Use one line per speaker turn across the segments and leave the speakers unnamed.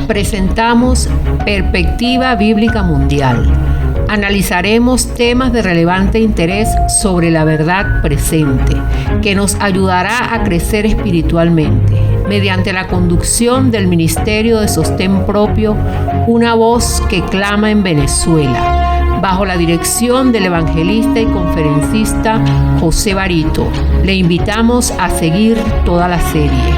presentamos Perspectiva Bíblica Mundial. Analizaremos temas de relevante interés sobre la verdad presente, que nos ayudará a crecer espiritualmente, mediante la conducción del Ministerio de Sostén Propio, una voz que clama en Venezuela, bajo la dirección del evangelista y conferencista José Barito. Le invitamos a seguir toda la serie.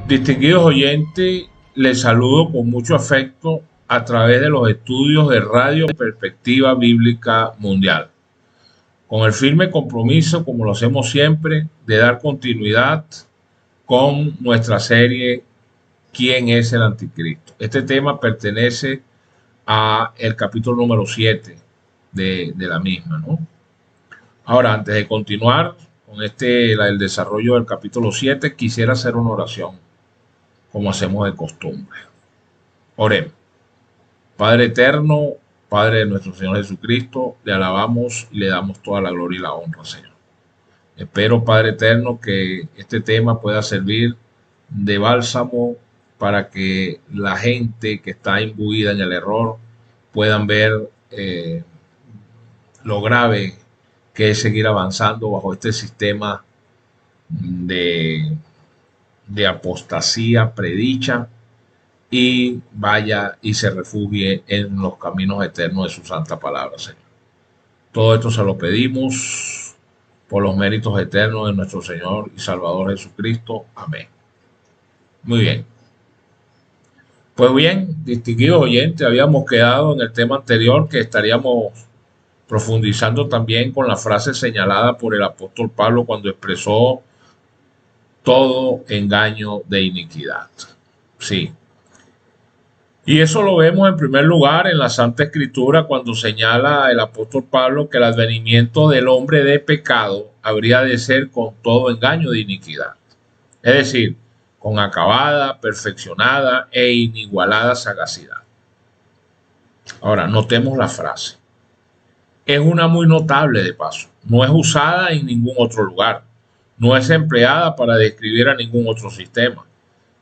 Distinguidos oyentes, les saludo con mucho afecto a través de los estudios de Radio Perspectiva Bíblica Mundial, con el firme compromiso, como lo hacemos siempre, de dar continuidad con nuestra serie ¿Quién es el Anticristo? Este tema pertenece a el capítulo número 7 de la misma, ¿no? Ahora, antes de continuar con el desarrollo del capítulo 7, quisiera hacer una oración, como hacemos de costumbre. Oremos. Padre eterno, Padre de nuestro Señor Jesucristo, le alabamos y le damos toda la gloria y la honra, Señor. Espero, Padre eterno, que este tema pueda servir de bálsamo para que la gente que está imbuida en el error puedan ver lo grave que es seguir avanzando bajo este sistema de apostasía predicha, y vaya y se refugie en los caminos eternos de su santa palabra, Señor. Todo esto se lo pedimos por los méritos eternos de nuestro Señor y Salvador Jesucristo. Amén. Muy bien. Pues bien, distinguidos oyentes, habíamos quedado en el tema anterior que estaríamos profundizando también con la frase señalada por el apóstol Pablo cuando expresó todo engaño de iniquidad. Sí. Y eso lo vemos en primer lugar en la Santa Escritura cuando señala el apóstol Pablo que el advenimiento del hombre de pecado habría de ser con todo engaño de iniquidad. Es decir, con acabada, perfeccionada e inigualada sagacidad. Ahora, notemos la frase. Es una muy notable de paso. No es usada en ningún otro lugar. No es empleada para describir a ningún otro sistema.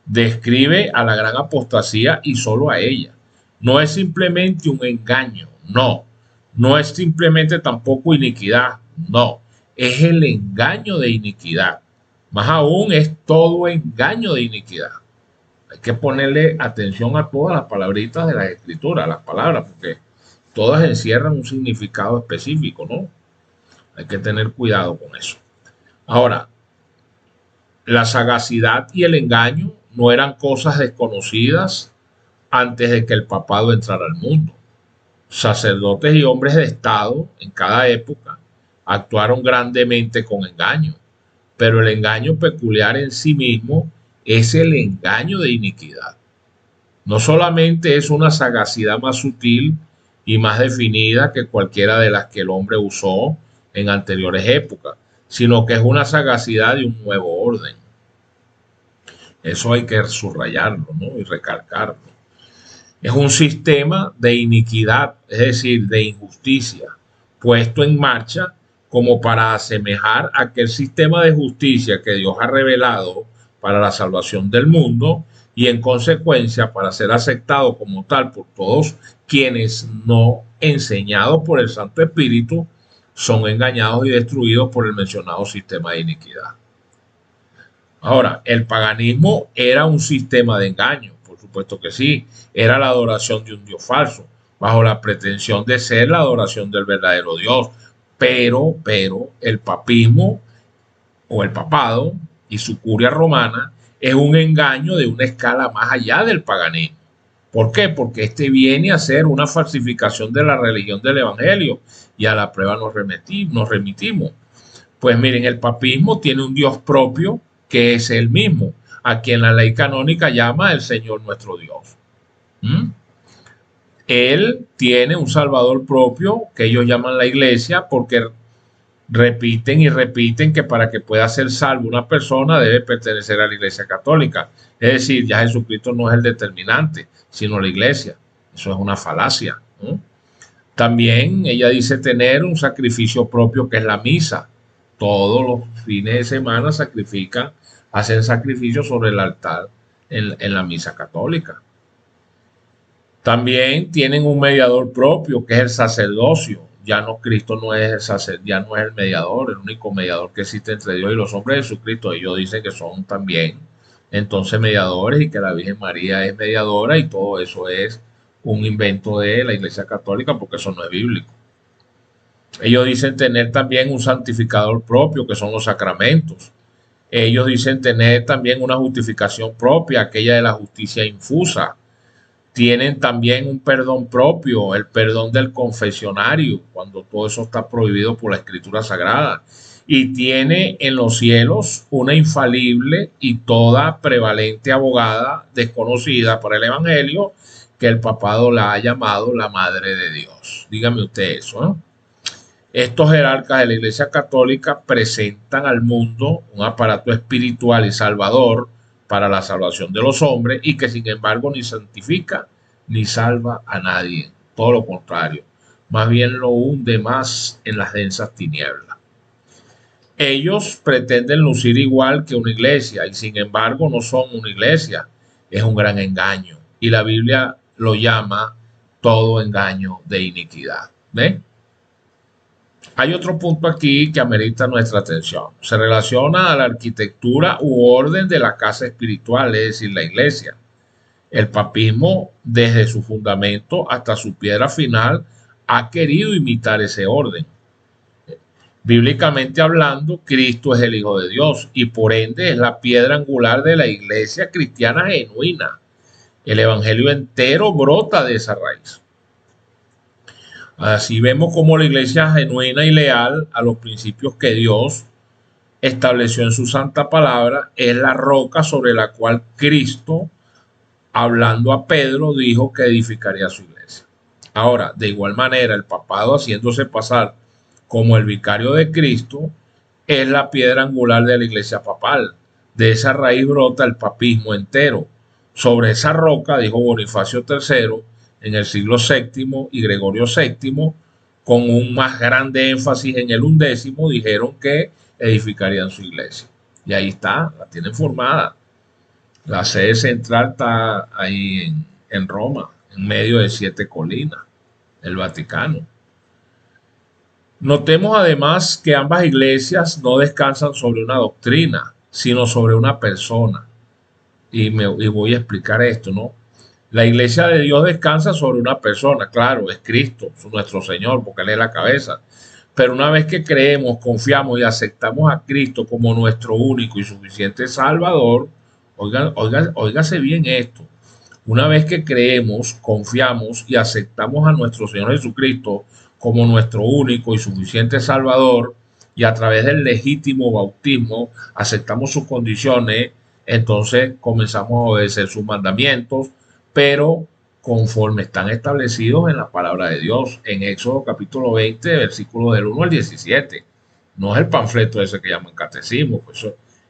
Describe a la gran apostasía y solo a ella. No es simplemente un engaño, no. No es simplemente tampoco iniquidad, no. Es el engaño de iniquidad. Más aún, es todo engaño de iniquidad. Hay que ponerle atención a todas las palabritas de las Escrituras, las palabras, porque todas encierran un significado específico, ¿no? Hay que tener cuidado con eso. Ahora, la sagacidad y el engaño no eran cosas desconocidas antes de que el papado entrara al mundo. Sacerdotes y hombres de Estado en cada época actuaron grandemente con engaño, pero el engaño peculiar en sí mismo es el engaño de iniquidad. No solamente es una sagacidad más sutil y más definida que cualquiera de las que el hombre usó en anteriores épocas, sino que es una sagacidad de un nuevo orden. Eso hay que subrayarlo, ¿no? Y recalcarlo. Es un sistema de iniquidad, es decir, de injusticia, puesto en marcha como para asemejar aquel sistema de justicia que Dios ha revelado para la salvación del mundo y en consecuencia para ser aceptado como tal por todos quienes, no enseñados por el Santo Espíritu, son engañados y destruidos por el mencionado sistema de iniquidad. Ahora, el paganismo era un sistema de engaño, por supuesto que sí. Era la adoración de un Dios falso, bajo la pretensión de ser la adoración del verdadero Dios. Pero el papismo o el papado y su curia romana es un engaño de una escala más allá del paganismo. ¿Por qué? Porque este viene a ser una falsificación de la religión del Evangelio y a la prueba nos remitimos. Pues miren, el papismo tiene un Dios propio que es él mismo, a quien la ley canónica llama el Señor nuestro Dios. Él tiene un Salvador propio que ellos llaman la Iglesia porque repiten y repiten que para que pueda ser salvo una persona debe pertenecer a la Iglesia Católica. Es decir, ya Jesucristo no es el determinante, sino la Iglesia. Eso es una falacia, ¿no? También ella dice tener un sacrificio propio que es la misa. Todos los fines de semana hacen sacrificios sobre el altar en la misa católica. También tienen un mediador propio, que es el sacerdocio. Ya no, Cristo no es ya no es el mediador, el único mediador que existe entre Dios y los hombres, Jesucristo. Ellos dicen que son también entonces mediadores y que la Virgen María es mediadora, y todo eso es un invento de la Iglesia Católica, porque eso no es bíblico. Ellos dicen tener también un santificador propio, que son los sacramentos. Ellos dicen tener también una justificación propia, aquella de la justicia infusa. Tienen también un perdón propio, el perdón del confesionario, cuando todo eso está prohibido por la Escritura Sagrada. Y tiene en los cielos una infalible y toda prevalente abogada desconocida por el Evangelio, que el papado la ha llamado la Madre de Dios. Dígame usted eso, ¿no? Estos jerarcas de la Iglesia Católica presentan al mundo un aparato espiritual y salvador para la salvación de los hombres, y que sin embargo ni santifica ni salva a nadie. Todo lo contrario, más bien lo hunde más en las densas tinieblas. Ellos pretenden lucir igual que una iglesia, y sin embargo no son una iglesia. Es un gran engaño, y la Biblia lo llama todo engaño de iniquidad. ¿Ven? Hay otro punto aquí que amerita nuestra atención. Se relaciona a la arquitectura u orden de la casa espiritual, es decir, la iglesia. El papismo, desde su fundamento hasta su piedra final, ha querido imitar ese orden. Bíblicamente hablando, Cristo es el Hijo de Dios y por ende es la piedra angular de la iglesia cristiana genuina. El evangelio entero brota de esa raíz. Así vemos cómo la iglesia genuina y leal a los principios que Dios estableció en su santa palabra es la roca sobre la cual Cristo, hablando a Pedro, dijo que edificaría su iglesia. Ahora, de igual manera, el papado, haciéndose pasar como el vicario de Cristo, es la piedra angular de la iglesia papal. De esa raíz brota el papismo entero. Sobre esa roca, dijo Bonifacio III, en el siglo VII, y Gregorio VII, con un más grande énfasis en el XI, dijeron que edificarían su iglesia. Y ahí está, la tienen formada. La sede central está ahí en Roma, en medio de 7 colinas, el Vaticano. Notemos además que ambas iglesias no descansan sobre una doctrina, sino sobre una persona. Y voy a explicar esto, ¿no? La iglesia de Dios descansa sobre una persona, claro, es Cristo, es nuestro Señor, porque Él es la cabeza. Pero una vez que creemos, confiamos y aceptamos a Cristo como nuestro único y suficiente Salvador, óigase bien esto, una vez que creemos, confiamos y aceptamos a nuestro Señor Jesucristo como nuestro único y suficiente Salvador, y a través del legítimo bautismo aceptamos sus condiciones, entonces comenzamos a obedecer sus mandamientos, pero conforme están establecidos en la palabra de Dios, en Éxodo capítulo 20, versículos del 1 al 17. No es el panfleto ese que llaman catecismo, pues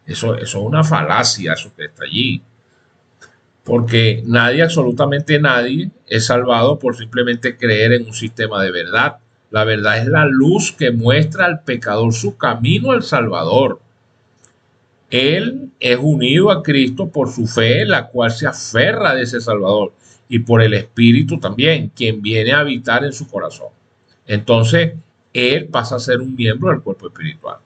eso es una falacia, eso que está allí. Porque nadie, absolutamente nadie, es salvado por simplemente creer en un sistema de verdad. La verdad es la luz que muestra al pecador su camino al Salvador. Él es unido a Cristo por su fe, la cual se aferra de ese Salvador, y por el Espíritu también, quien viene a habitar en su corazón. Entonces, él pasa a ser un miembro del cuerpo espiritual.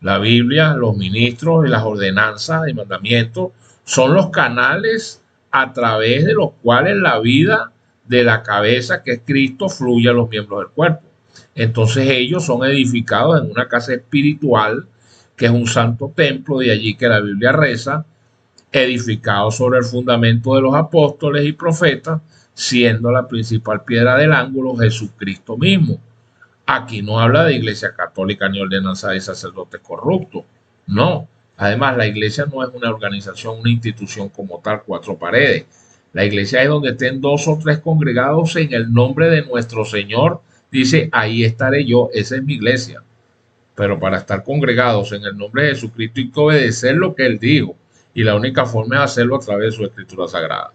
La Biblia, los ministros y las ordenanzas y mandamientos son los canales a través de los cuales la vida de la cabeza, que es Cristo, fluye a los miembros del cuerpo. Entonces ellos son edificados en una casa espiritual, que es un santo templo, de allí que la Biblia reza, edificado sobre el fundamento de los apóstoles y profetas, siendo la principal piedra del ángulo Jesucristo mismo. Aquí no habla de iglesia católica ni ordenanza de sacerdotes corruptos, no. Además, la iglesia no es una organización, una institución como tal, 4 paredes. La iglesia es donde estén 2 o 3 congregados en el nombre de nuestro Señor. Dice, ahí estaré yo, esa es mi iglesia. Pero para estar congregados en el nombre de Jesucristo hay que obedecer lo que Él dijo. Y la única forma es hacerlo a través de su Escritura Sagrada.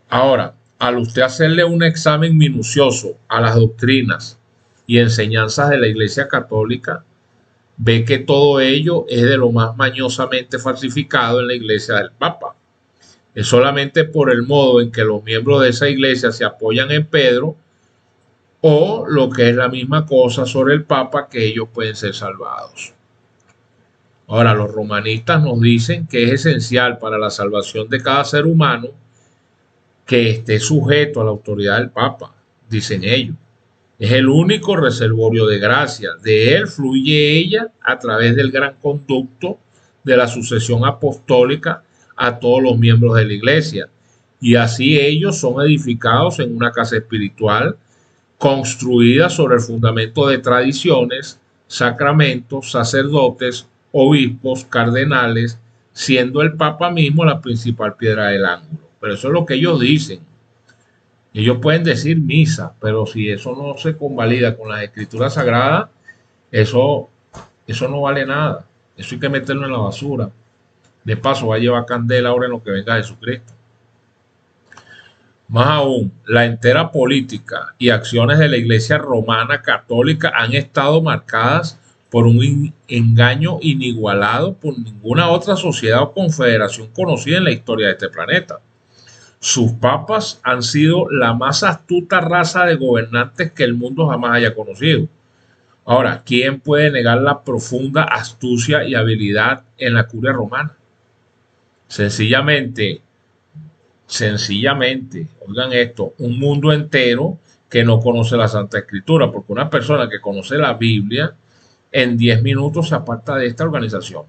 Ahora, al usted hacerle un examen minucioso a las doctrinas y enseñanzas de la Iglesia Católica, ve que todo ello es de lo más mañosamente falsificado en la Iglesia del Papa. Es solamente por el modo en que los miembros de esa iglesia se apoyan en Pedro, o lo que es la misma cosa sobre el Papa, que ellos pueden ser salvados. Ahora, los romanistas nos dicen que es esencial para la salvación de cada ser humano que esté sujeto a la autoridad del Papa, dicen ellos. Es el único reservorio de gracia. De él fluye ella a través del gran conducto de la sucesión apostólica a todos los miembros de la iglesia. Y así ellos son edificados en una casa espiritual construida sobre el fundamento de tradiciones, sacramentos, sacerdotes, obispos, cardenales, siendo el Papa mismo la principal piedra del ángulo. Pero eso es lo que ellos dicen. Ellos pueden decir misa, pero si eso no se convalida con las escrituras sagradas, eso no vale nada. Eso hay que meterlo en la basura. De paso, va a llevar candela ahora en lo que venga Jesucristo. Más aún, la entera política y acciones de la Iglesia Romana Católica han estado marcadas por un engaño inigualado por ninguna otra sociedad o confederación conocida en la historia de este planeta. Sus papas han sido la más astuta raza de gobernantes que el mundo jamás haya conocido. Ahora, ¿quién puede negar la profunda astucia y habilidad en la curia romana? Sencillamente, oigan esto, un mundo entero que no conoce la Santa Escritura, porque una persona que conoce la Biblia en 10 minutos se aparta de esta organización.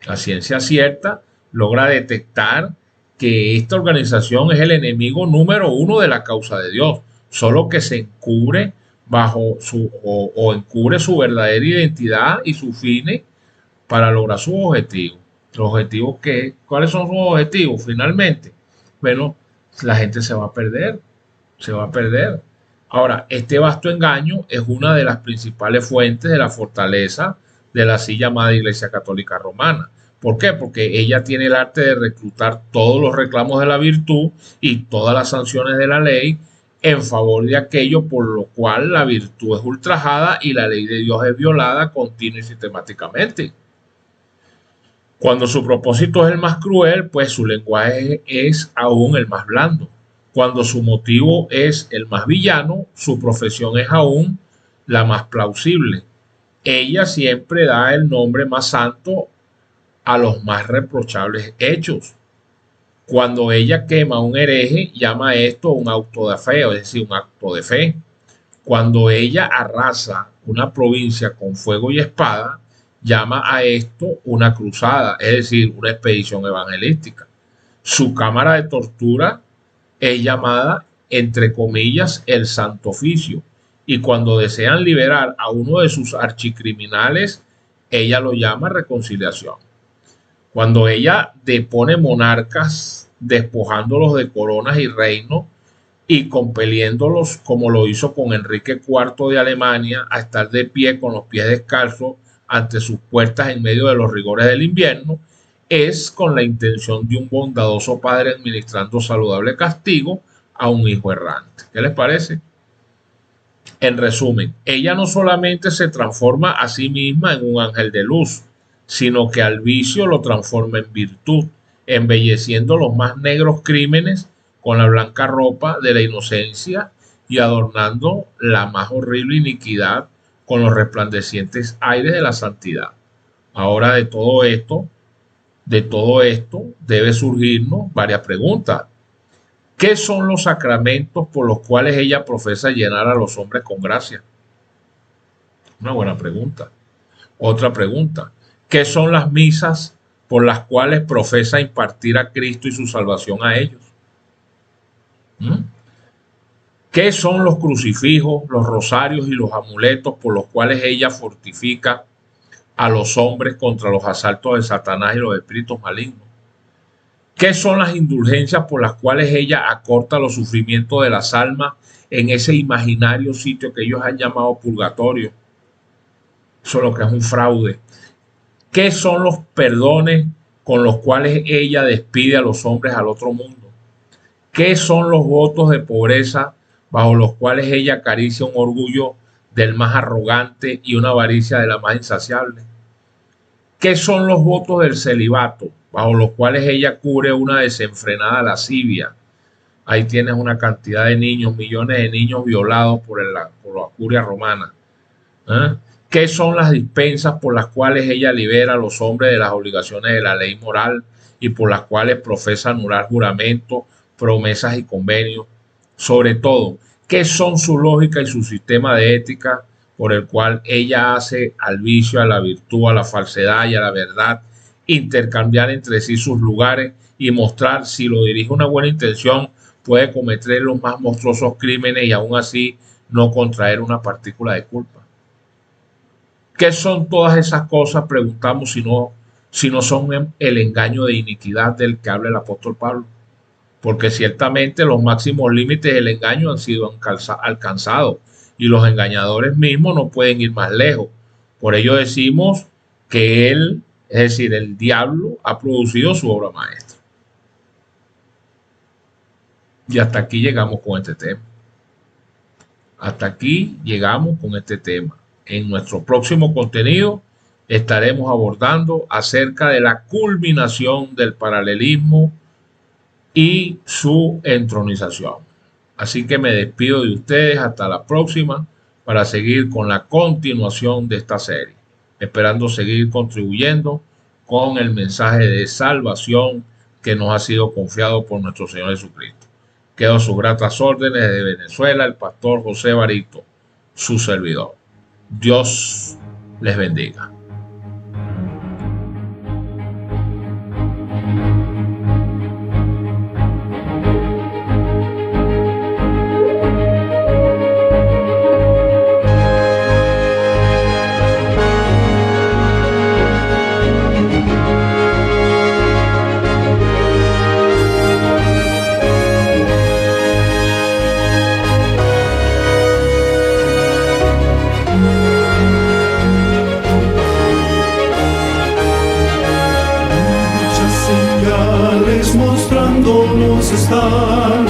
La ciencia cierta logra detectar que esta organización es el enemigo número uno de la causa de Dios, solo que se encubre bajo encubre su verdadera identidad y sus fines para lograr sus objetivos. Los objetivos ¿cuáles son sus objetivos? Finalmente, bueno, la gente se va a perder. Ahora, este vasto engaño es una de las principales fuentes de la fortaleza de la así llamada Iglesia Católica Romana. ¿Por qué? Porque ella tiene el arte de reclutar todos los reclamos de la virtud y todas las sanciones de la ley en favor de aquello por lo cual la virtud es ultrajada y la ley de Dios es violada continua y sistemáticamente. Cuando su propósito es el más cruel, pues su lenguaje es aún el más blando. Cuando su motivo es el más villano, su profesión es aún la más plausible. Ella siempre da el nombre más santo a los más reprochables hechos. Cuando ella quema a un hereje, llama esto un auto de fe, es decir, un acto de fe. Cuando ella arrasa una provincia con fuego y espada, llama a esto una cruzada, es decir, una expedición evangelística. Su cámara de tortura es llamada, entre comillas, el Santo Oficio. Y cuando desean liberar a uno de sus archicriminales, ella lo llama reconciliación. Cuando ella depone monarcas, despojándolos de coronas y reinos y compeliéndolos, como lo hizo con Enrique IV de Alemania, a estar de pie con los pies descalzos ante sus puertas en medio de los rigores del invierno, es con la intención de un bondadoso padre administrando saludable castigo a un hijo errante. ¿Qué les parece? En resumen, ella no solamente se transforma a sí misma en un ángel de luz, sino que al vicio lo transforma en virtud, embelleciendo los más negros crímenes con la blanca ropa de la inocencia y adornando la más horrible iniquidad con los resplandecientes aires de la santidad. Ahora de todo esto debe surgirnos varias preguntas. ¿Qué son los sacramentos por los cuales ella profesa llenar a los hombres con gracia? Una buena pregunta. Otra pregunta. ¿Qué son las misas por las cuales profesa impartir a Cristo y su salvación a ellos? ¿Qué son los crucifijos, los rosarios y los amuletos por los cuales ella fortifica a los hombres contra los asaltos de Satanás y los espíritus malignos? ¿Qué son las indulgencias por las cuales ella acorta los sufrimientos de las almas en ese imaginario sitio que ellos han llamado purgatorio? Eso es lo que es un fraude. ¿Qué son los perdones con los cuales ella despide a los hombres al otro mundo? ¿Qué son los votos de pobreza bajo los cuales ella acaricia un orgullo del más arrogante y una avaricia de la más insaciable. ¿Qué son los votos del celibato, bajo los cuales ella cubre una desenfrenada lascivia? Ahí tienes una cantidad de niños, millones de niños violados por la curia romana. ¿Eh? ¿Qué son las dispensas por las cuales ella libera a los hombres de las obligaciones de la ley moral y por las cuales profesa anular juramentos, promesas y convenios? Sobre todo, ¿qué son su lógica y su sistema de ética por el cual ella hace al vicio, a la virtud, a la falsedad y a la verdad intercambiar entre sí sus lugares y mostrar si lo dirige una buena intención puede cometer los más monstruosos crímenes y aún así no contraer una partícula de culpa? ¿Qué son todas esas cosas? Preguntamos si no son el engaño de iniquidad del que habla el apóstol Pablo. Porque ciertamente los máximos límites del engaño han sido alcanzados y los engañadores mismos no pueden ir más lejos. Por ello decimos que él, es decir, el diablo, ha producido su obra maestra. Y hasta aquí llegamos con este tema. Hasta aquí llegamos con este tema. En nuestro próximo contenido estaremos abordando acerca de la culminación del paralelismo y su entronización. Así que me despido de ustedes hasta la próxima para seguir con la continuación de esta serie, esperando seguir contribuyendo con el mensaje de salvación que nos ha sido confiado por nuestro Señor Jesucristo. Quedo a sus gratas órdenes de Venezuela, el pastor José Barito, su servidor. Dios les bendiga.
Mostrándonos están